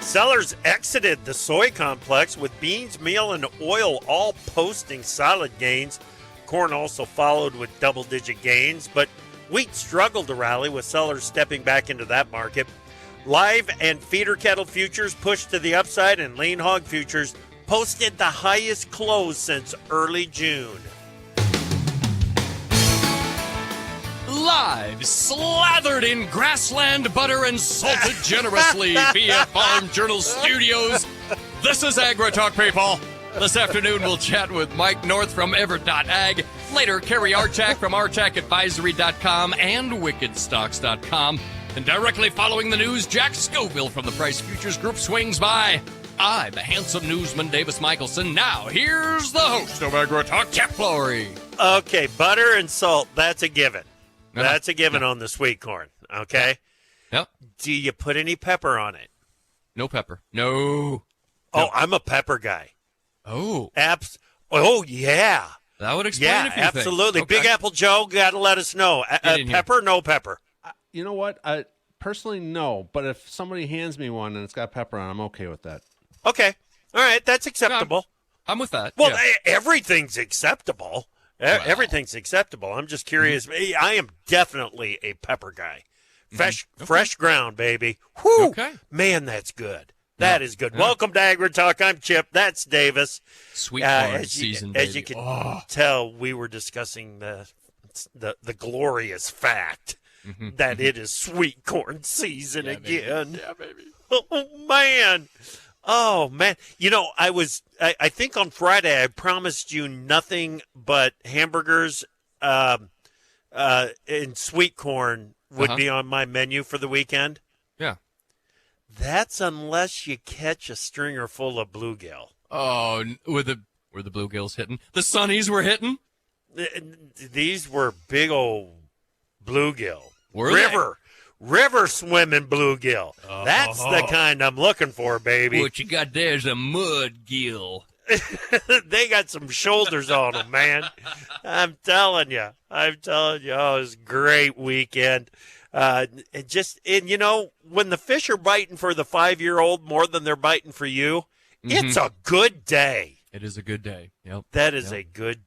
Sellers exited the soy complex with beans, meal, and oil all posting solid gains. Corn also followed with double-digit gains, but wheat struggled to rally with sellers stepping back into that market. Live and feeder cattle futures pushed to the upside, and lean hog futures posted the highest close since early June. Live, slathered in grassland butter and salted generously via Farm Journal Studios, this is AgriTalk, people. This afternoon, we'll chat with Mike North from Ever.ag. Later, Cary Artac from ArtacAdvisory.com and WickedStocks.com. And directly following the news, Jack Scoville from the Price Futures Group swings by. I, the handsome newsman Davis Michelson. Now, here's the host of AgriTalk, Jeff Flory. Okay, butter and salt, that's a given. That's a given on the sweet corn, okay? Yep. Do you put any pepper on it? No pepper. No. Oh, I'm a pepper guy. Oh. Oh, yeah. That would explain a few things. Absolutely. Okay. Big Apple Joe, got to let us know. Pepper, no pepper? You know what? Personally, no. But if somebody hands me one and it's got pepper on, I'm okay with that. Okay. All right. That's acceptable. No, I'm with that. Well, yeah. Everything's acceptable. Wow. Everything's acceptable. I'm just curious. Mm-hmm. I am definitely a pepper guy. Fresh ground, baby. Whew. Okay. Man, that's good. That is good. Welcome to AgriTalk. I'm Chip. That's Davis. Sweet corn season, baby. As you can tell, we were discussing the glorious fact that it is sweet corn season again. Baby. Yeah, baby. Oh, man. You know, I think on Friday I promised you nothing but hamburgers and sweet corn would be on my menu for the weekend. Yeah. That's unless you catch a stringer full of bluegill. Oh, were the bluegills hitting? The sunnies were hitting? These were big old bluegill. River swimming bluegill. That's the kind I'm looking for, baby. What you got there's a mud gill. They got some shoulders on them, man. I'm telling you. Oh, it was a great weekend. And you know, when the fish are biting for the 5-year-old more than they're biting for you, it's a good day. It is a good day. Yep. That is a good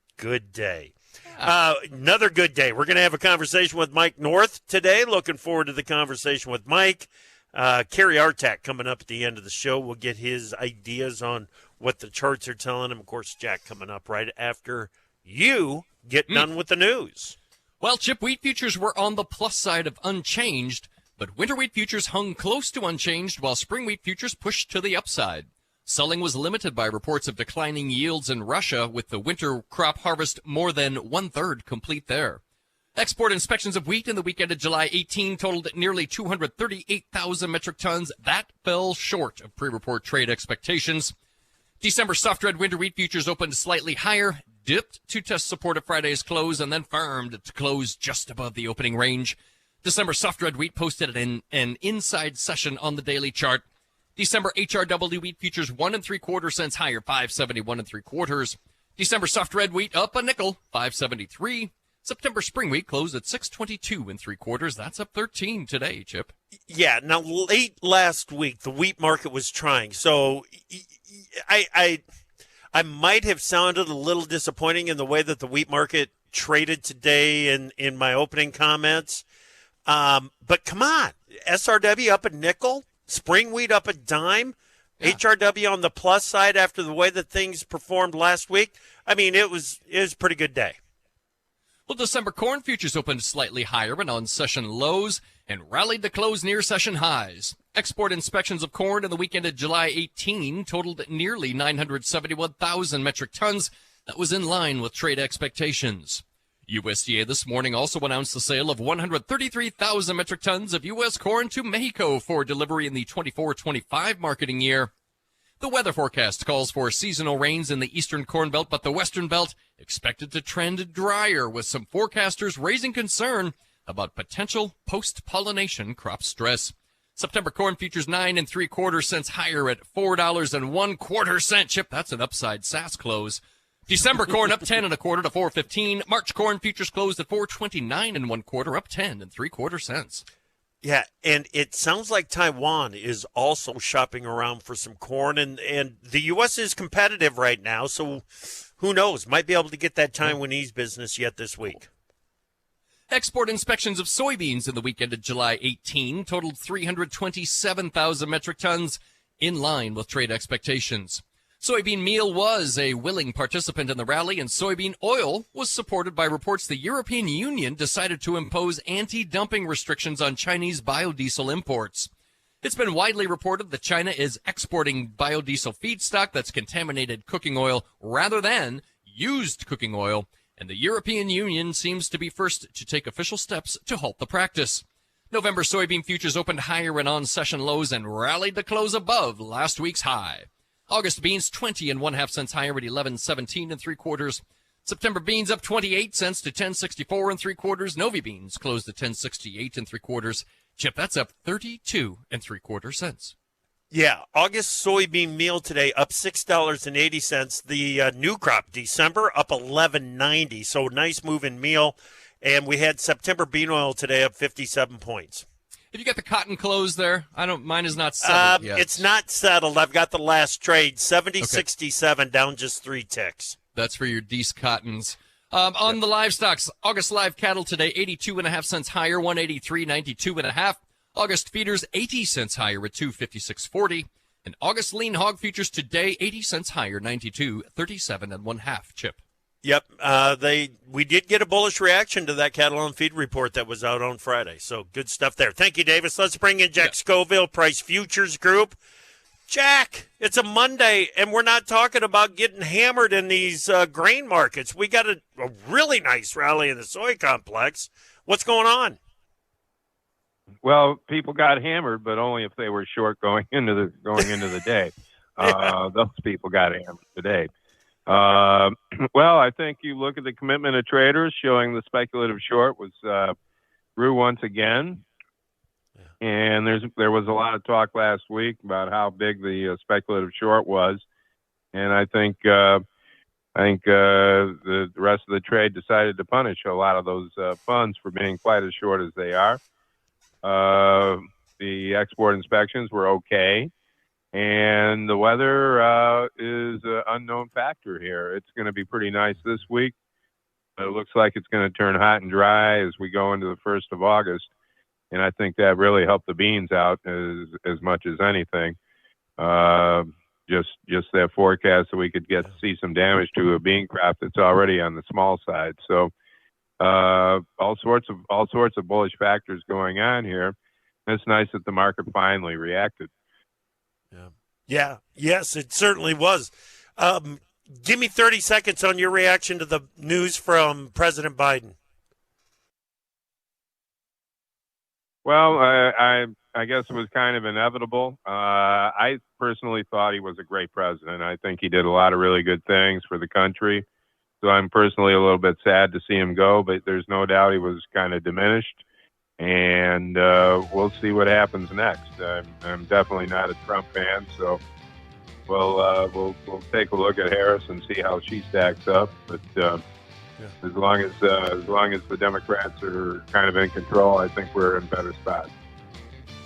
day. Another good day. We're going to have a conversation with Mike North today. Looking forward to the conversation with Mike. Cary Artac coming up at the end of the show. We'll get his ideas on what the charts are telling him. Of course, Jack coming up right after you get done with the news. Well, Chip, wheat futures were on the plus side of unchanged, but winter wheat futures hung close to unchanged while spring wheat futures pushed to the upside. Selling was limited by reports of declining yields in Russia, with the winter crop harvest more than one-third complete there. Export inspections of wheat in the weekend of July 18 totaled nearly 238,000 metric tons. That fell short of pre-report trade expectations. December soft red winter wheat futures opened slightly higher, dipped to test support at Friday's close, and then firmed to close just above the opening range. December soft red wheat posted an inside session on the daily chart. December HRW wheat futures 1 3/4 cents higher, 5.71 3/4. December soft red wheat up a nickel, 5.73. September spring wheat closed at 6.22 3/4. That's up 13 today, Chip. Yeah. Now, late last week, the wheat market was trying. So I might have sounded a little disappointing in the way that the wheat market traded today in my opening comments. But come on, SRW up a nickel. Spring wheat up a dime, HRW on the plus side after the way that things performed last week. I mean, it was a pretty good day. Well, December corn futures opened slightly higher and on session lows and rallied to close near session highs. Export inspections of corn in the weekend of July 18 totaled nearly 971,000 metric tons. That was in line with trade expectations. USDA this morning also announced the sale of 133,000 metric tons of U.S. corn to Mexico for delivery in the 24-25 marketing year. The weather forecast calls for seasonal rains in the eastern corn belt, but the western belt expected to trend drier, with some forecasters raising concern about potential post-pollination crop stress. September corn futures 9 3/4 cents higher at $4.25. Chip, that's an upside SAS close. December corn up 10 1/4 to 4.15. March corn futures closed at 4.29 1/4, up 10 3/4 cents. Yeah, and it sounds like Taiwan is also shopping around for some corn, and the U.S. is competitive right now, so who knows? Might be able to get that Taiwanese business yet this week. Export inspections of soybeans in the week ended July 18 totaled 327,000 metric tons, in line with trade expectations. Soybean meal was a willing participant in the rally, and soybean oil was supported by reports the European Union decided to impose anti-dumping restrictions on Chinese biodiesel imports. It's been widely reported that China is exporting biodiesel feedstock that's contaminated cooking oil rather than used cooking oil, and the European Union seems to be first to take official steps to halt the practice. November soybean futures opened higher in on-session lows and rallied to close above last week's high. August beans 20 and 1/2 cents higher at 11.17 3/4. September beans up 28 cents to 10.64 3/4. Novi beans closed at 10.68 3/4. Chip, that's up 32 3/4 cents. Yeah, August soybean meal today up $6.80. The new crop December up $11.90. So nice move in meal. And we had September bean oil today up 57 points. Have you got the cotton close there? Mine is not settled yet. It's not settled. I've got the last trade, 70.67, down just 3 ticks. That's for your Deese cottons. On the livestocks, August live cattle today, 82.5 cents higher, 183.92.5. August feeders, 80 cents higher at 256.40. And August lean hog futures today, 80 cents higher, 92.37 1/2. Chip. Yep, we did get a bullish reaction to that cattle on feed report that was out on Friday. So good stuff there. Thank you, Davis. Let's bring in Jack Scoville, Price Futures Group. Jack, it's a Monday, and we're not talking about getting hammered in these grain markets. We got a really nice rally in the soy complex. What's going on? Well, people got hammered, but only if they were short going into the day. Those people got hammered today. Well, I think you look at the commitment of traders showing the speculative short was grew once again. And there was a lot of talk last week about how big the speculative short was. And I think the rest of the trade decided to punish a lot of those funds for being quite as short as they are. The export inspections were okay. And the weather is an unknown factor here. It's going to be pretty nice this week. It looks like it's going to turn hot and dry as we go into the 1st of August. And I think that really helped the beans out as much as anything. Just that forecast that we could see some damage to a bean crop that's already on the small side. So all sorts of bullish factors going on here. It's nice that the market finally reacted. Yeah. Yes, it certainly was. Give me 30 seconds on your reaction to the news from President Biden. Well, I guess it was kind of inevitable. I personally thought he was a great president. I think he did a lot of really good things for the country. So I'm personally a little bit sad to see him go, but there's no doubt he was kind of diminished. And we'll see what happens next. I'm definitely not a Trump fan, so we'll take a look at Harris and see how she stacks up. But as long as the Democrats are kind of in control, I think we're in a better spot.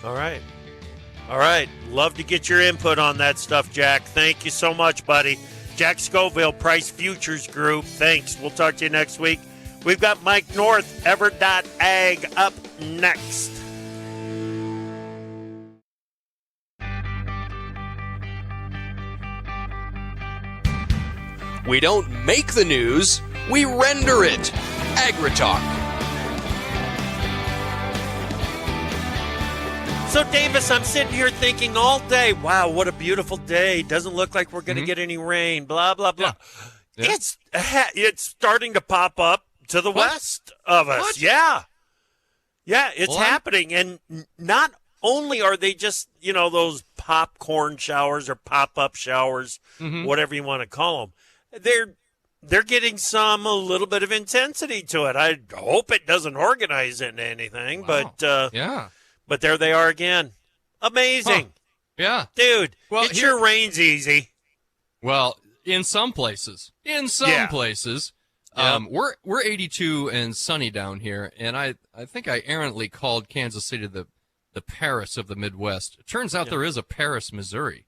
All right. Love to get your input on that stuff, Jack. Thank you so much, buddy. Jack Scoville, Price Futures Group. Thanks. We'll talk to you next week. We've got Mike North, Ever.ag, up next. We don't make the news, we render it. AgriTalk. So, Davis, I'm sitting here thinking all day, wow, what a beautiful day. Doesn't look like we're going to get any rain, blah, blah, blah. Yeah. It's starting to pop up to the west of us. What? Yeah, it's happening. And not only are they just, those popcorn showers or pop-up showers, whatever you want to call them, they're getting a little bit of intensity to it. I hope it doesn't organize into anything, but there they are again. Amazing. Huh. Yeah. Dude, well, it sure rains easy. Well, in some places. We're 82 and sunny down here, and I think I errantly called Kansas City the the Paris of the Midwest. It turns out there is a Paris, Missouri.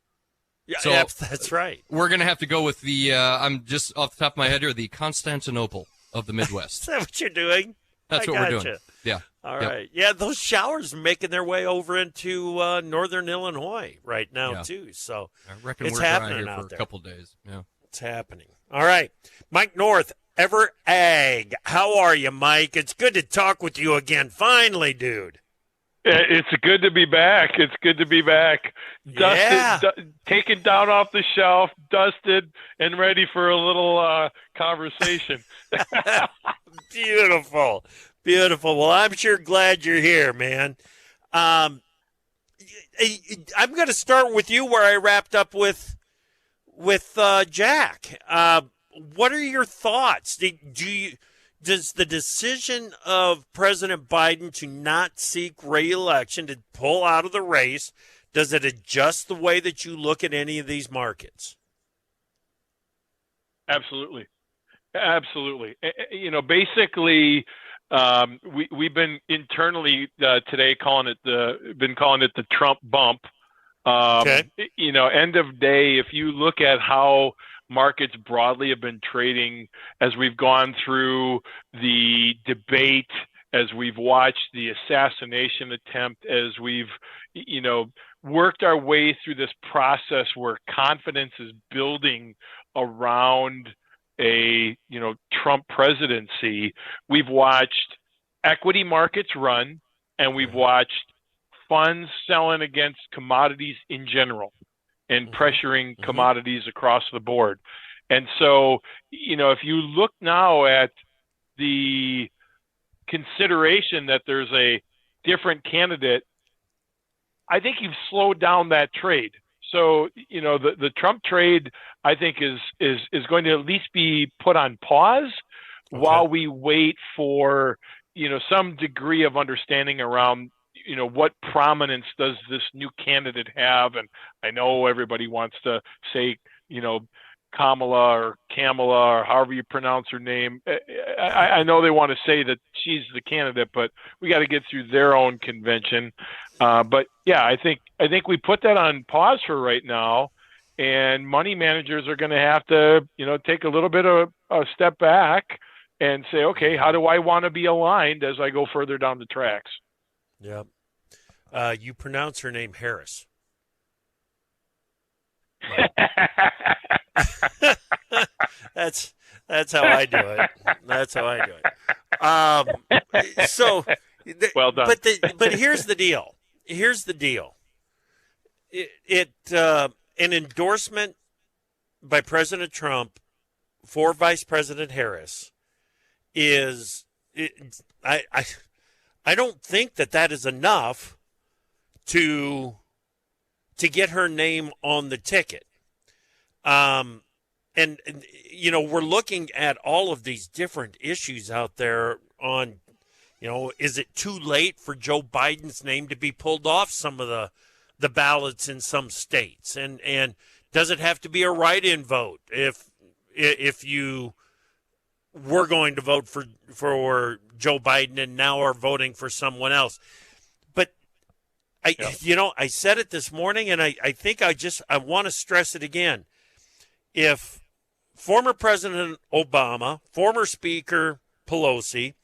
Yeah, So, that's right. We're going to have to go with the, I'm just off the top of my head here, the Constantinople of the Midwest. Is that what you're doing? That's I what we're gotcha. doing. Yeah. All Yep. right. Yeah, those showers are making their way over into northern Illinois right now, too. So I reckon it's we're dry happening here out for there. a couple days. Yeah. It's happening. All right. Mike North, Ever Ag. How are you, Mike? It's good to talk with you again. Finally, dude. It's good to be back. It's good to be back. Dusted, taken down off the shelf, dusted, and ready for a little conversation. Beautiful. Beautiful. Well, I'm sure glad you're here, man. I'm going to start with you where I wrapped up with Jack. What are your thoughts? Does the decision of President Biden to not seek re-election, to pull out of the race, does it adjust the way that you look at any of these markets? Absolutely. Basically, we've been internally today calling it the Trump bump. Okay. End of day, if you look at how markets broadly have been trading as we've gone through the debate, as we've watched the assassination attempt, as we've, worked our way through this process where confidence is building around a, Trump presidency, we've watched equity markets run, and we've watched funds selling against commodities in general and pressuring commodities across the board. And so, if you look now at the consideration that there's a different candidate, I think you've slowed down that trade. So, the Trump trade, I think, is going to at least be put on pause while we wait for, some degree of understanding around what prominence does this new candidate have? And I know everybody wants to say, Kamala or Kamala or however you pronounce her name. I know they want to say that she's the candidate, but we got to get through their own convention. But yeah, I think we put that on pause for right now, and money managers are going to have to, take a little bit of a step back and say, okay, how do I want to be aligned as I go further down the tracks? Yep. You pronounce her name Harris. That's how I do it. That's how I do it. Well done. But here's the deal. An endorsement by President Trump for Vice President Harris I don't think that is enough to get her name on the ticket. And we're looking at all of these different issues out there on, is it too late for Joe Biden's name to be pulled off some of the ballots in some states? And does it have to be a write-in vote if you were going to vote for Joe Biden and now are voting for someone else? But I said it this morning, and I think I want to stress it again. If former President Obama, former Speaker Pelosi,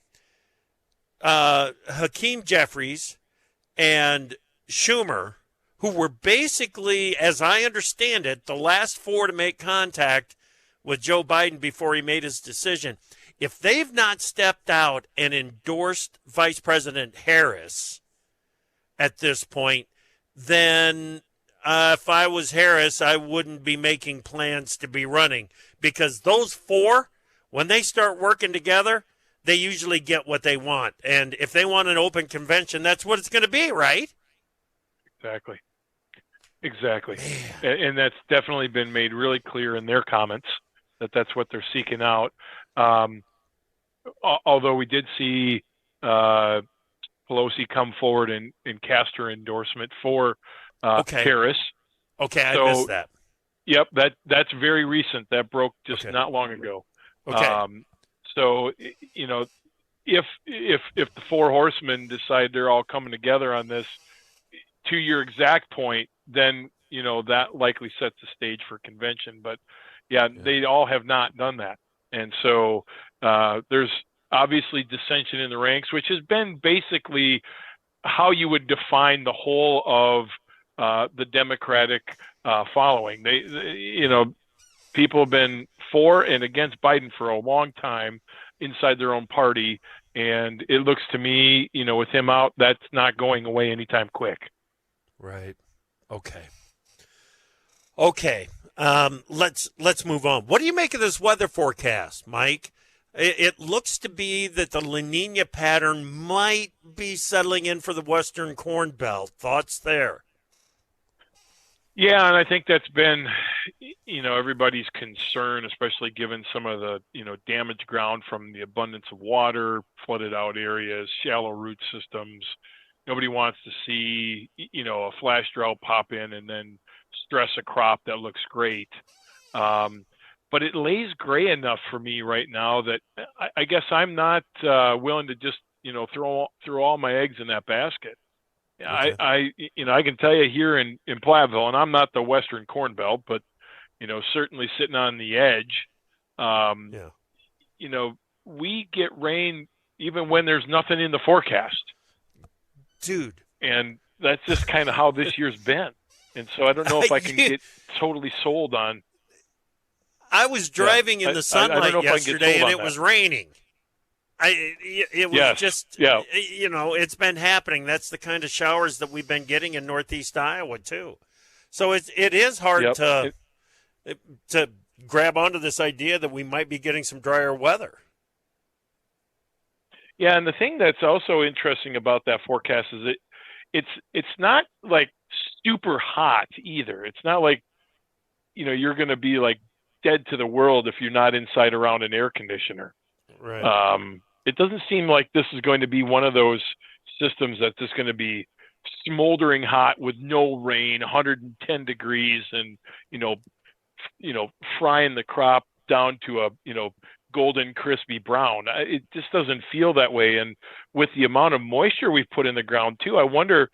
Hakeem Jeffries, and Schumer, who were basically, as I understand it, the last four to make contact with Joe Biden before he made his decision, if they've not stepped out and endorsed Vice President Harris at this point, then if I was Harris, I wouldn't be making plans to be running, because those four, when they start working together, they usually get what they want. And if they want an open convention, that's what it's going to be, right? Exactly. And that's definitely been made really clear in their comments that that's what they're seeking out. Although we did see Pelosi come forward and cast her endorsement for Harris. Okay, I missed that. Yep, that's very recent. That broke just not long ago. Okay. So if the four horsemen decide they're all coming together on this, to your exact point, then that likely sets the stage for convention. But yeah, they all have not done that, and so there's obviously dissension in the ranks, which has been basically how you would define the whole of the Democratic following. People have been for and against Biden for a long time inside their own party, and it looks to me, with him out, that's not going away anytime quick. Right. Okay. Let's move on. What do you make of this weather forecast, Mike? It looks to be that the La Nina pattern might be settling in for the Western Corn Belt. Thoughts there? Yeah, and I think that's been, everybody's concern, especially given some of the, damaged ground from the abundance of water, flooded out areas, shallow root systems. Nobody wants to see, a flash drought pop in and then stress a crop that looks great. But it lays gray enough for me right now that I guess I'm not willing to just, throw all my eggs in that basket. Okay. I can tell you here in Platteville, and I'm not the Western Corn Belt, but, certainly sitting on the edge, we get rain even when there's nothing in the forecast. Dude. And that's just kind of how this year's been. And so I don't know if I can get totally sold on. I was driving in the sunlight yesterday, and it was raining. It was it's been happening. That's the kind of showers that we've been getting in Northeast Iowa too. So it is hard to grab onto this idea that we might be getting some drier weather. Yeah, and the thing that's also interesting about that forecast is that it's not like super hot either. It's not like you're going to be like dead to the world if you're not inside around an air conditioner. Right. It doesn't seem like this is going to be one of those systems that's just going to be smoldering hot with no rain, 110 degrees, and frying the crop down to a golden crispy brown. It just doesn't feel that way. And with the amount of moisture we've put in the ground too, I wonder,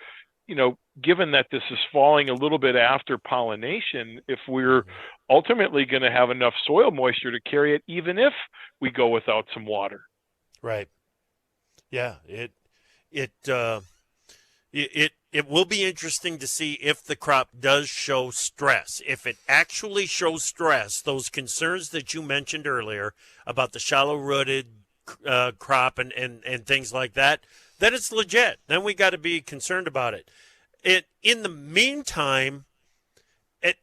given that this is falling a little bit after pollination, if we're ultimately going to have enough soil moisture to carry it, even if we go without some water. Right. Yeah. It will be interesting to see if the crop does show stress. If it actually shows stress, those concerns that you mentioned earlier about the shallow-rooted crop and things like that, then it's legit. Then we got to be concerned about it. In the meantime,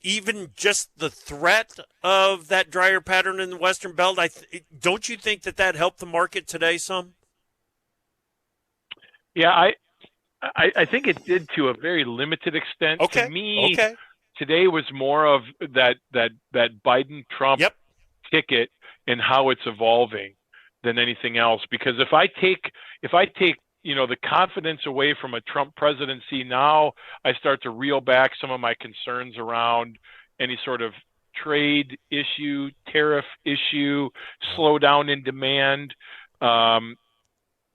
even just the threat of that drier pattern in the Western Belt, don't you think that helped the market today some? Yeah, I think it did to a very limited extent. Okay. To me, today was more of that Biden-Trump ticket and how it's evolving than anything else. Because if I take the confidence away from a Trump presidency, now I start to reel back some of my concerns around any sort of trade issue, tariff issue, slowdown in demand.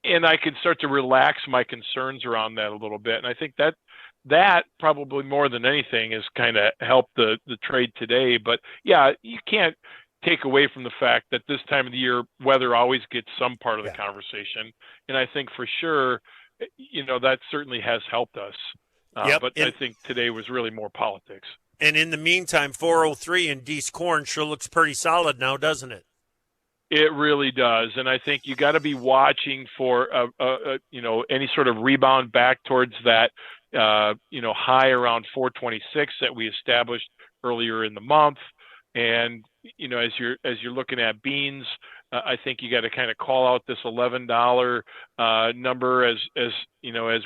And I can start to relax my concerns around that a little bit. And I think that probably more than anything has kind of helped the trade today. But yeah, you can't take away from the fact that this time of the year, weather always gets some part of the conversation. And I think for sure, that certainly has helped us. But I think today was really more politics. And in the meantime, 403 in Dees corn sure looks pretty solid now, doesn't it? It really does. And I think you got to be watching for, any sort of rebound back towards that, high around 426 that we established earlier in the month. And, as you're looking at beans, I think you got to kind of call out this $11 number as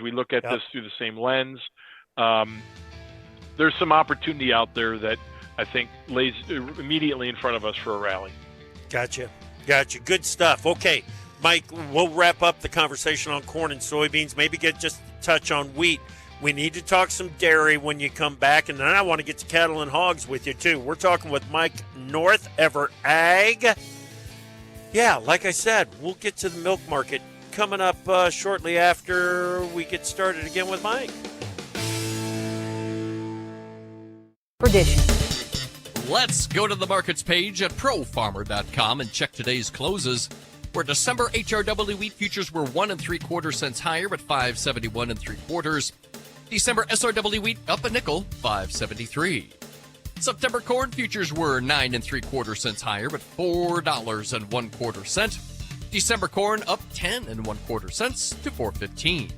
we look at this through the same lens. There's some opportunity out there that I think lays immediately in front of us for a rally. Gotcha. Good stuff. Okay, Mike, we'll wrap up the conversation on corn and soybeans, maybe get just a touch on wheat. We need to talk some dairy when you come back, and then I want to get to cattle and hogs with you, too. We're talking with Mike North, Ever Ag. Yeah, like I said, we'll get to the milk market coming up shortly after we get started again with Mike. Tradition. Let's go to the markets page at profarmer.com and check today's closes. Where December HRW wheat futures were 1 3/4 cents higher at 5.71 3/4. December SRW wheat up a nickel, 5.73. September corn futures were 9 3/4 cents higher at $4 1/4. December corn up 10 1/4 cents to 4.15.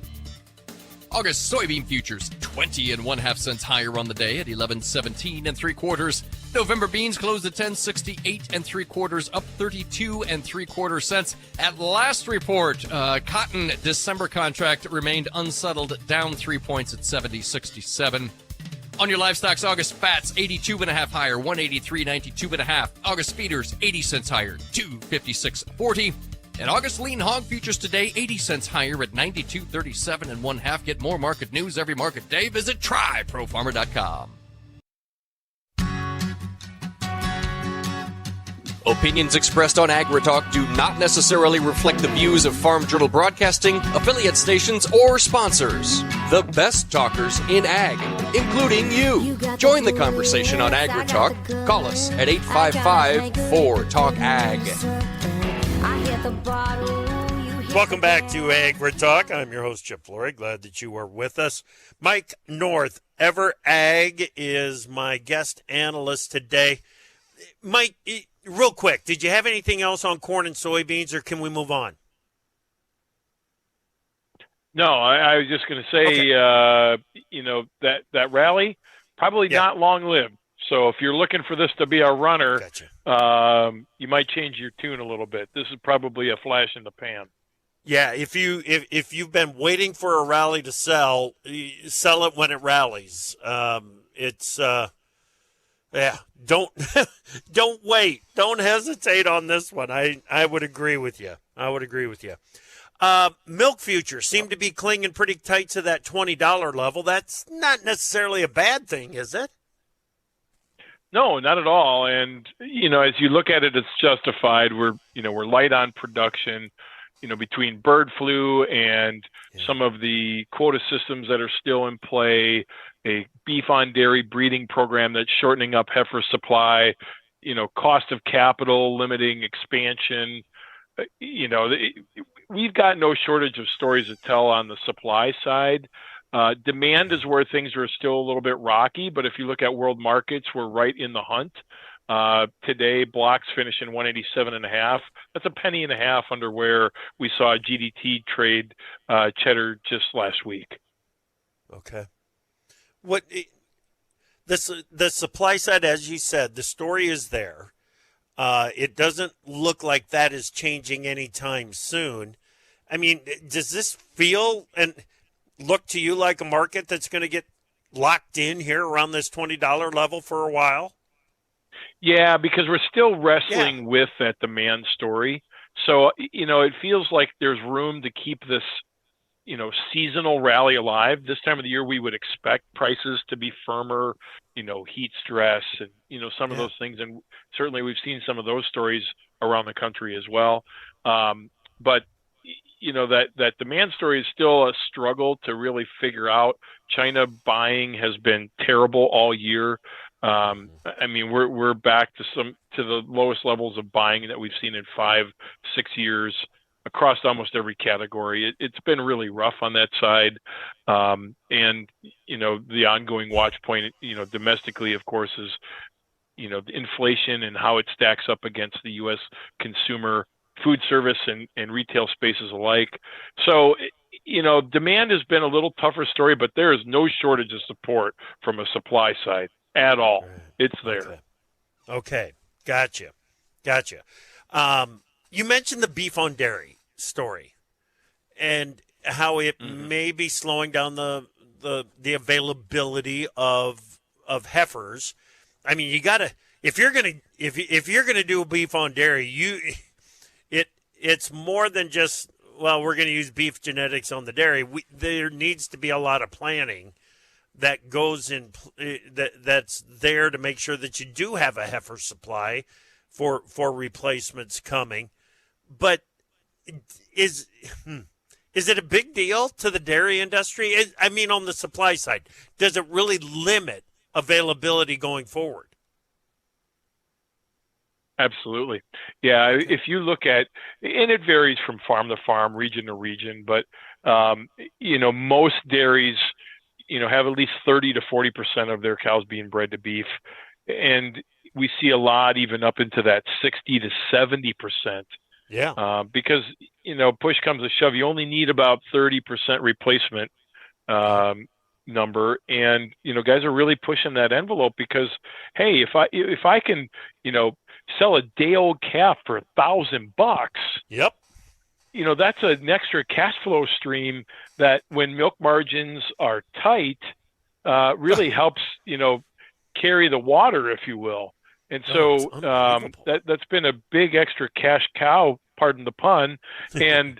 August soybean futures 20 1/2 cents higher on the day at 11.17 3/4. November beans closed at 10.68 3/4, up 32 3/4 cents. At last report, cotton December contract remained unsettled, down 3 points at 70.67. On your livestocks, August fats 82.5 higher, 183.92.5. August feeders 80 cents higher, 256.40. And August lean hog futures today 80 cents higher at 92.37 1/2. Get more market news every market day. Visit tryprofarmer.com. Opinions expressed on AgriTalk do not necessarily reflect the views of Farm Journal Broadcasting, affiliate stations, or sponsors. The best talkers in ag, including you. Join the conversation on AgriTalk. Call us at 855-4TALK-AG. Welcome back to AgriTalk. I'm your host, Chip Flory. Glad that you are with us. Mike North, Ever Ag, is my guest analyst today. Mike, real quick, did you have anything else on corn and soybeans, or can we move on? No, I was just going to say, okay. That rally, probably not long-lived. So if you're looking for this to be a runner, gotcha. You might change your tune a little bit. This is probably a flash in the pan. Yeah, if you've been waiting for a rally to sell it when it rallies. Don't don't wait. Don't hesitate on this one. I would agree with you. Milk futures seem to be clinging pretty tight to that $20 level. That's not necessarily a bad thing, is it? No, not at all. And as you look at it, it's justified. We're light on production. Between bird flu and some of the quota systems that are still in play, a beef on dairy breeding program that's shortening up heifer supply, cost of capital, limiting expansion. We've got no shortage of stories to tell on the supply side. Demand is where things are still a little bit rocky, but if you look at world markets, we're right in the hunt. Today, blocks finishing 187.5. That's a penny and a half under where we saw GDT trade cheddar just last week. Okay. The supply side, as you said, the story is there. It doesn't look like that is changing anytime soon. I mean, does this feel and look to you like a market that's going to get locked in here around this $20 level for a while? Yeah, because we're still wrestling with that demand story. So, it feels like there's room to keep this, seasonal rally alive. This time of the year, we would expect prices to be firmer, heat stress and, some of those things. And certainly we've seen some of those stories around the country as well. But that demand story is still a struggle to really figure out. China buying has been terrible all year. We're back to the lowest levels of buying that we've seen in 5-6 years across almost every category. It's been really rough on that side. And the ongoing watch point, domestically, of course, is, the inflation and how it stacks up against the U.S. consumer food service and retail spaces alike. So, demand has been a little tougher story, but there is no shortage of support from a supply side at all. It's there. Okay. Gotcha. You mentioned the beef on dairy story and how it may be slowing down the availability of heifers. I mean, you gotta, if you're gonna do a beef on dairy, it's more than just, well, we're gonna use beef genetics on the dairy. There needs to be a lot of planning that goes in, that's there to make sure that you do have a heifer supply for replacements coming. But is it a big deal to the dairy industry? On the supply side, does it really limit availability going forward. Absolutely. Yeah. If you look at, and it varies from farm to farm, region to region, but, most dairies, have at least 30 to 40% of their cows being bred to beef. And we see a lot even up into that 60 to 70%. Yeah. Because, push comes to shove, you only need about 30% replacement number. And, guys are really pushing that envelope because, hey, if I can, sell a day-old calf for $1,000, yep, that's an extra cash flow stream that when milk margins are tight, really helps, carry the water, if you will. And so that's been a big extra cash cow, pardon the pun. And,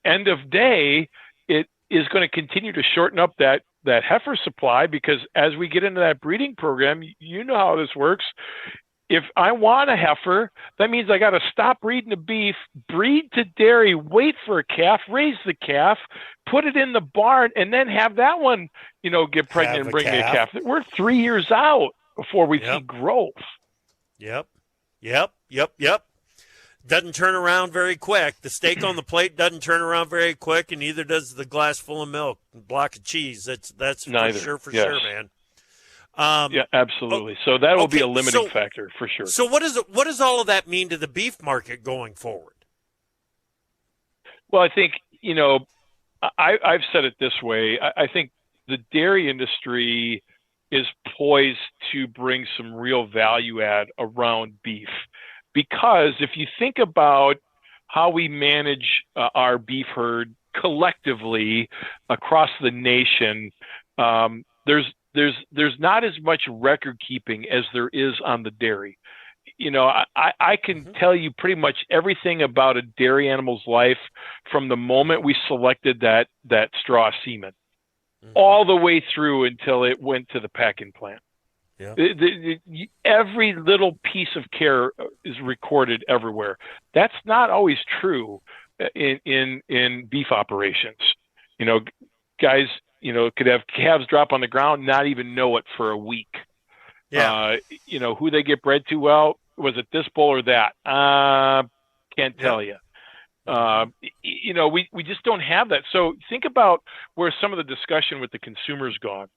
end of day, it is going to continue to shorten up that heifer supply because as we get into that breeding program, you know how this works. If I want a heifer, that means I got to stop breeding the beef, breed to dairy, wait for a calf, raise the calf, put it in the barn, and then have that one, get pregnant and bring me a calf. We're 3 years out before we see growth. Yep. Doesn't turn around very quick. The steak on the plate doesn't turn around very quick, and neither does the glass full of milk, block of cheese. That's Neither. for sure, man. Yeah, absolutely. So that will be a limiting factor for sure. So what does all of that mean to the beef market going forward? Well, I think, I've said it this way. I think the dairy industry is poised to bring some real value add around beef. Because if you think about how we manage our beef herd collectively across the nation, there's not as much record keeping as there is on the dairy. I can tell you pretty much everything about a dairy animal's life from the moment we selected that straw semen all the way through until it went to the packing plant. Yeah. Every little piece of care is recorded everywhere. That's not always true in beef operations. Guys, could have calves drop on the ground, not even know it for a week. Yeah. Who they get bred to, well, was it this bull or that? Can't tell you. We just don't have that. So think about where some of the discussion with the consumer's gone.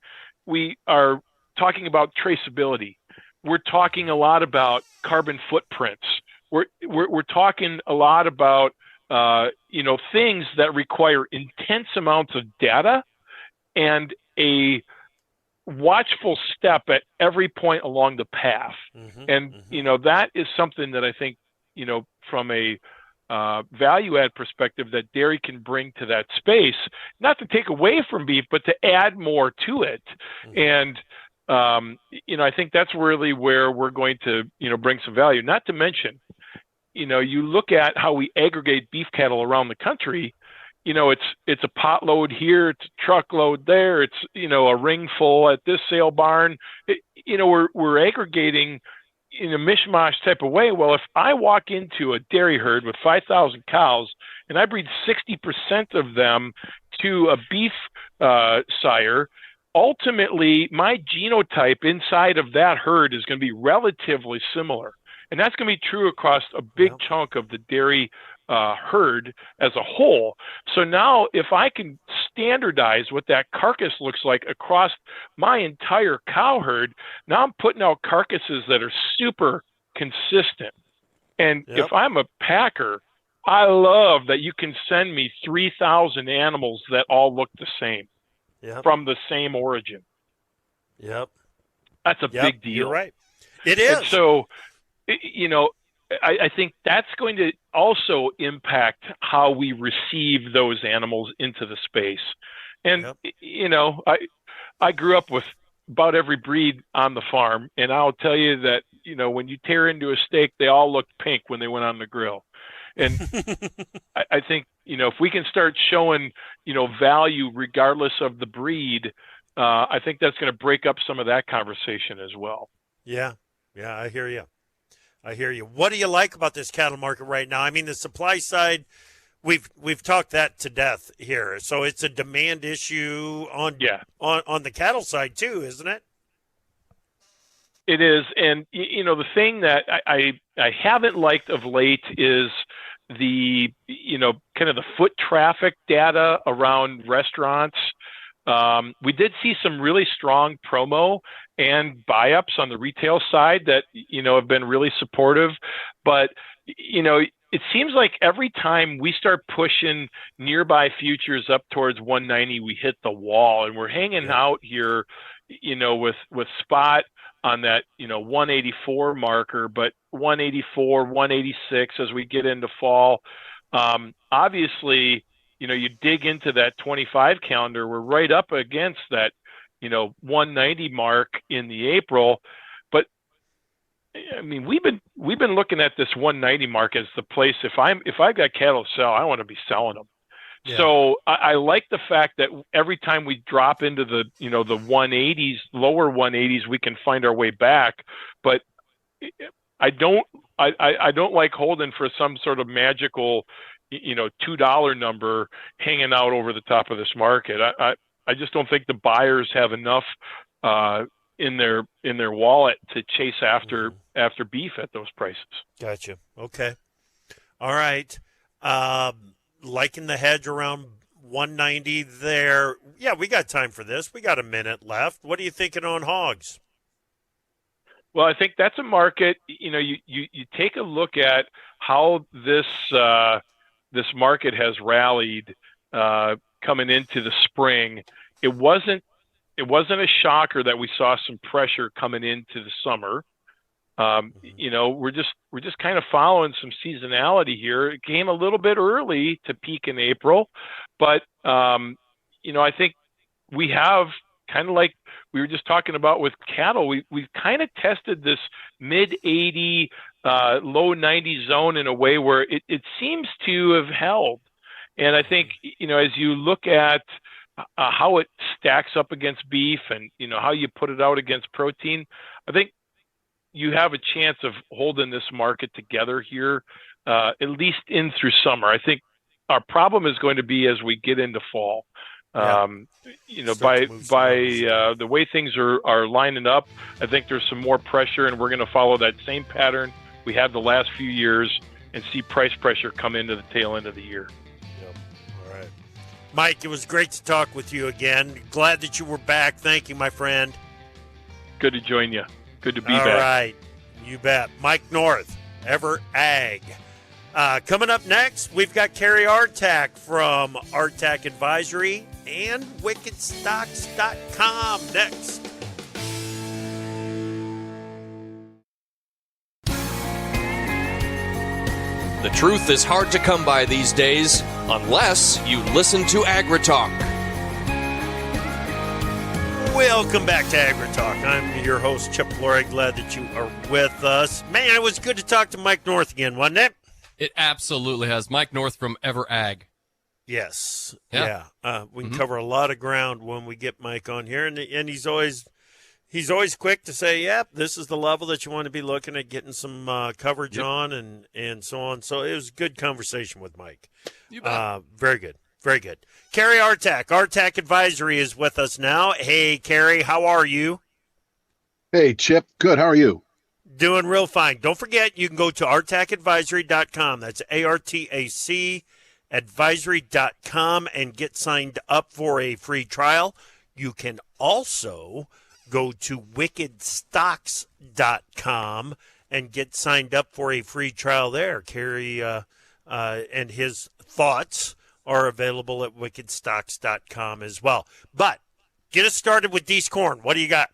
We are talking about traceability. We're talking a lot about carbon footprints. We're talking a lot about things that require intense amounts of data and a watchful step at every point along the path. That is something that I think, from a value add perspective that dairy can bring to that space, not to take away from beef, but to add more to it. And, I think that's really where we're going to, bring some value. Not to mention, you look at how we aggregate beef cattle around the country, it's a pot load here, it's a truckload there, it's, a ring full at this sale barn. We're aggregating in a mishmash type of way. Well, if I walk into a dairy herd with 5,000 cows and I breed 60% of them to a beef sire, ultimately my genotype inside of that herd is going to be relatively similar. And that's going to be true across a big chunk of the dairy herd as a whole. So now if I can standardize what that carcass looks like across my entire cow herd, now I'm putting out carcasses that are super consistent. And if I'm a packer, I love that you can send me 3,000 animals that all look the same from the same origin. That's a big deal. You're right. It is. And so, I think that's going to also impact how we receive those animals into the space. And, I grew up with about every breed on the farm, and I'll tell you that, when you tear into a steak, they all looked pink when they went on the grill. And I think, if we can start showing, value regardless of the breed, I think that's going to break up some of that conversation as well. Yeah, I hear you. What do you like about this cattle market right now? I mean, the supply side, we've talked that to death here. So it's a demand issue on the cattle side too, isn't it? It is, and the thing that I haven't liked of late is the kind of the foot traffic data around restaurants. We did see some really strong promo and buy-ups on the retail side that have been really supportive, but it seems like every time we start pushing nearby futures up towards 190, we hit the wall, and we're hanging out here, with spot on that 184 marker, but 184, 186 as we get into fall. Obviously, you dig into that 25 calendar, we're right up against that 190 mark in the April. But I mean, we've been looking at this 190 mark as the place. If I've got cattle to sell, I want to be selling them. Yeah. So I like the fact that every time we drop into the the 180s, lower 180s, we can find our way back. But I don't like holding for some sort of magical $2 number hanging out over the top of this market. I just don't think the buyers have enough in their wallet to chase after beef at those prices. Gotcha. Okay. All right. Liking the hedge around 190 there. Yeah, we got time for this. We got a minute left. What are you thinking on hogs? Well, I think that's a market. You take a look at how this market has rallied coming into the spring. It wasn't a shocker that we saw some pressure coming into the summer. We're just kind of following some seasonality here. It came a little bit early to peak in April, but I think we have kind of like we were just talking about with cattle. We've kind of tested this mid 80, low 90 zone in a way where it seems to have held. And I think as you look at how it stacks up against beef and how you put it out against protein, I think you have a chance of holding this market together here, at least in through summer. I think our problem is going to be as we get into fall. By the way things are lining up, I think there's some more pressure, and we're going to follow that same pattern we had the last few years and see price pressure come into the tail end of the year. Yep. All right. Mike, it was great to talk with you again. Glad that you were back. Thank you, my friend. Good to join you. Good to be back. All right. You bet. Mike North, Ever Ag. Coming up next, we've got Cary Artac from Artac Advisory and WickedStocks.com next. The truth is hard to come by these days, unless you listen to AgriTalk. Welcome back to AgriTalk. I'm your host, Chip Flory. Glad that you are with us. Man, it was good to talk to Mike North again, wasn't it? It absolutely has. Mike North from Ever Ag. Yes. Yeah. We can cover a lot of ground when we get Mike on here, and he's always quick to say, "Yep, this is the level that you want to be looking at getting some coverage on," and so on. So it was a good conversation with Mike. You bet. Very good. Very good. Cary Artac, Artac Advisory is with us now. Hey, Cary, how are you? Hey, Chip. Good. How are you? Doing real fine. Don't forget, you can go to artacadvisory.com. That's ARTAC advisory.com and get signed up for a free trial. You can also go to wickedstocks.com and get signed up for a free trial there. Cary and his thoughts are available at wickedstocks.com as well. But get us started with Deese corn. What do you got?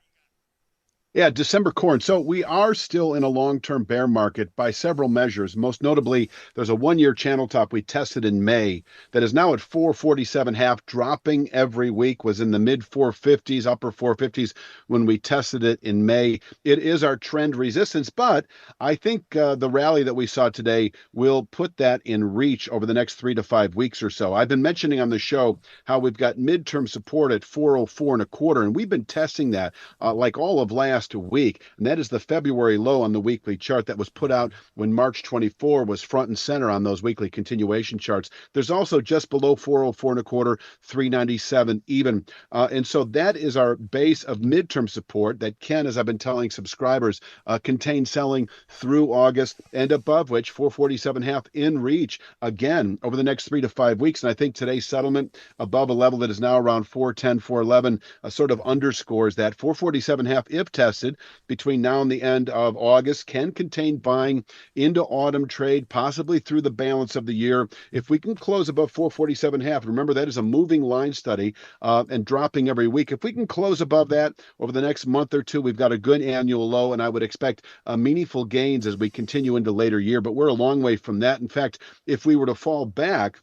Yeah, December corn. So we are still in a long-term bear market by several measures. Most notably, there's a one-year channel top we tested in May that is now at 447.5, dropping every week, was in the mid-450s, upper 450s when we tested it in May. It is our trend resistance, but I think the rally that we saw today will put that in reach over the next 3 to 5 weeks or so. I've been mentioning on the show how we've got midterm support at 404.25, and we've been testing that like all of last last week, and that is the February low on the weekly chart that was put out when March 24 was front and center on those weekly continuation charts. There's also just below 404 and a quarter, 397 even. And so that is our base of midterm support that can, as I've been telling subscribers, contain selling through August, and above which 447.5 in reach again over the next 3 to 5 weeks. And I think today's settlement above a level that is now around 410, 411 sort of underscores that. 447.5, if tested between now and the end of August, can contain buying into autumn trade, possibly through the balance of the year. If we can close above 447.5, remember that is a moving line study and dropping every week. If we can close above that over the next month or two, we've got a good annual low, and I would expect meaningful gains as we continue into later year. But we're a long way from that. In fact, if we were to fall back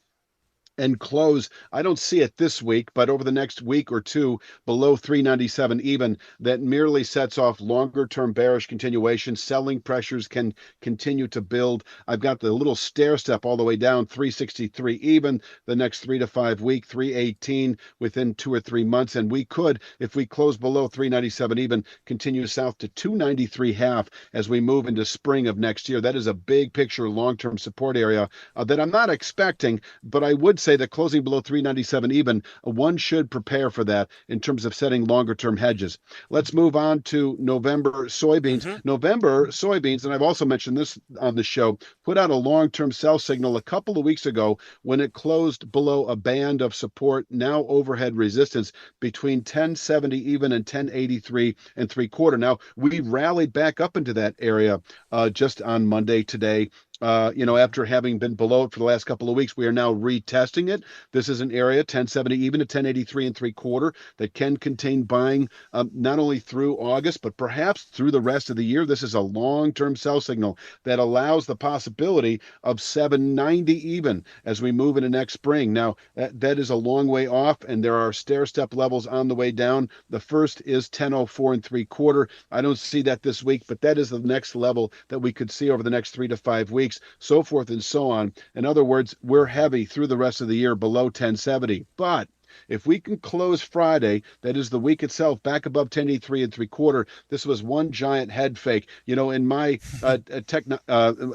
and close, I don't see it this week, but over the next week or two below 397 even, that merely sets off longer term bearish continuation. Selling pressures can continue to build. I've got the little stair step all the way down 363 even the next 3 to 5 week, 318 within 2 or 3 months. And we could, if we close below 397 even, continue south to 293 half as we move into spring of next year. That is a big picture long-term support area that I'm not expecting, but I would say that closing below 397 even, one should prepare for that in terms of setting longer term hedges. Let's move on to November soybeans. November soybeans, and I've also mentioned this on the show, put out a long-term sell signal a couple of weeks ago when it closed below a band of support, now overhead resistance between 1070 even and 1083 and 3/4. Now, we rallied back up into that area just on Monday today. After having been below it for the last couple of weeks, we are now retesting it. This is an area, 1070 even to 1083 and 3/4, that can contain buying not only through August, but perhaps through the rest of the year. This is a long-term sell signal that allows the possibility of 790 even as we move into next spring. Now, that is a long way off, and there are stair-step levels on the way down. The first is 1004 and 3/4. I don't see that this week, but that is the next level that we could see over the next 3 to 5 weeks. So forth and so on. In other words, we're heavy through the rest of the year below 1070. But if we can close Friday, that is the week itself, back above 1083 and 3/4, this was one giant head fake. In my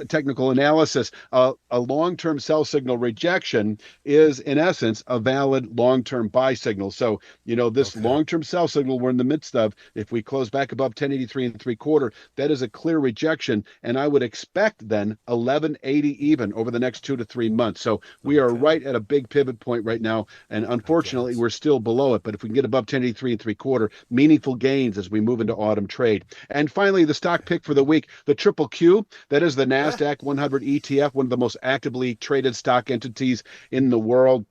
technical analysis, a long-term sell signal rejection is, in essence, a valid long-term buy signal. So, this long-term sell signal we're in the midst of, if we close back above 1083 and 3/4, that is a clear rejection. And I would expect then 1180 even over the next 2 to 3 months. So we are right at a big pivot point right now. And unfortunately, we're still below it, but if we can get above 1083 and 3/4, meaningful gains as we move into autumn trade. And finally, the stock pick for the week, the Triple Q, that is the NASDAQ 100 ETF, one of the most actively traded stock entities in the world.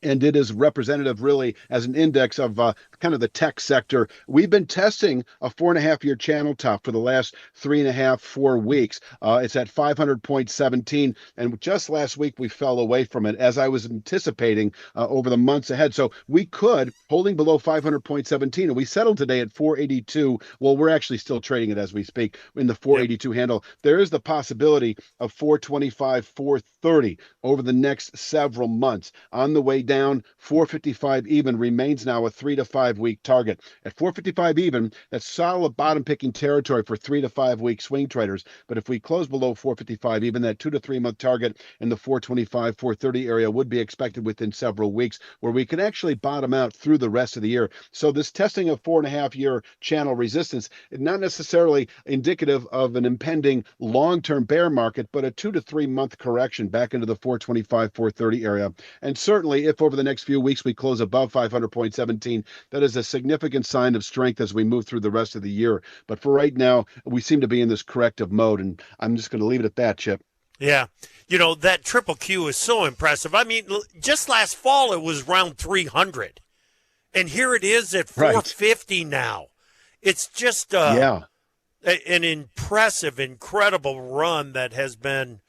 And it is representative really as an index of kind of the tech sector. We've been testing a 4.5-year channel top for the last 3.5, 4 weeks. It's at 500.17. And just last week, we fell away from it as I was anticipating over the months ahead. So we could, holding below 500.17, and we settled today at 482. Well, we're actually still trading it as we speak in the 482 handle. There is the possibility of 425, 430 over the next several months. On the way down, 455 even remains now a 3 to 5 week target. At 455 even, that's solid bottom picking territory for 3 to 5 week swing traders. But if we close below 455 even, that 2 to 3 month target in the 425, 430 area would be expected within several weeks, where we can actually bottom out through the rest of the year. So this testing of 4.5-year channel resistance is not necessarily indicative of an impending long-term bear market, but a 2 to 3 month correction back into the 425, 430 area. And certainly if over the next few weeks we close above 500.17, that is a significant sign of strength as we move through the rest of the year. But for right now, we seem to be in this corrective mode, and I'm just going to leave it at that, Chip. Yeah. That Triple Q is so impressive. I mean, just last fall, it was around 300. And here it is at 450 now. It's just an impressive, incredible run that has been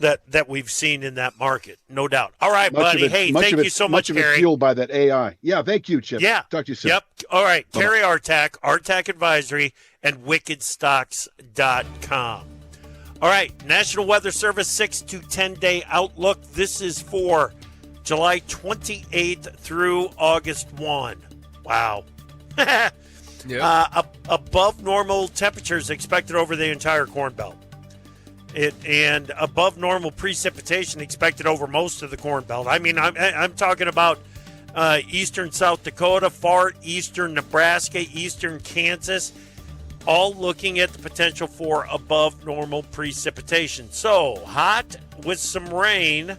that we've seen in that market, no doubt. All right, buddy. Hey, thank you so much, Cary. Much of it fueled by that AI. Yeah, thank you, Chip. Yeah. Talk to you soon. Yep. All right, Cary Artac, Artac Advisory, and wickedstocks.com. All right, National Weather Service 6 to 10-day outlook. This is for July 28th through August 1. Wow. Above normal temperatures expected over the entire Corn Belt. And above normal precipitation expected over most of the Corn Belt. I mean, I'm talking about eastern South Dakota, far eastern Nebraska, eastern Kansas, all looking at the potential for above normal precipitation. So hot with some rain.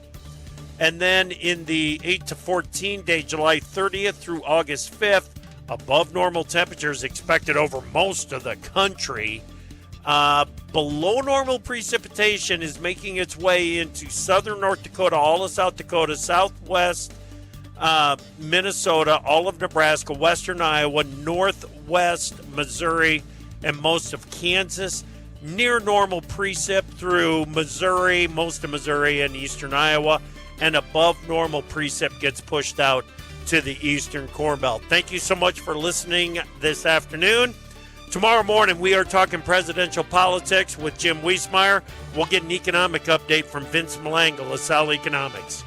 And then in the 8 to 14 day, July 30th through August 5th, above normal temperatures expected over most of the country. Below normal precipitation is making its way into southern North Dakota, all of South Dakota, southwest Minnesota, all of Nebraska, western Iowa, northwest Missouri, and most of Kansas. Near normal precip through Missouri, most of Missouri and eastern Iowa. And above normal precip gets pushed out to the eastern Corn Belt. Thank you so much for listening this afternoon. Tomorrow morning, we are talking presidential politics with Jim Wiesmeyer. We'll get an economic update from Vince Malango, LaSalle Economics.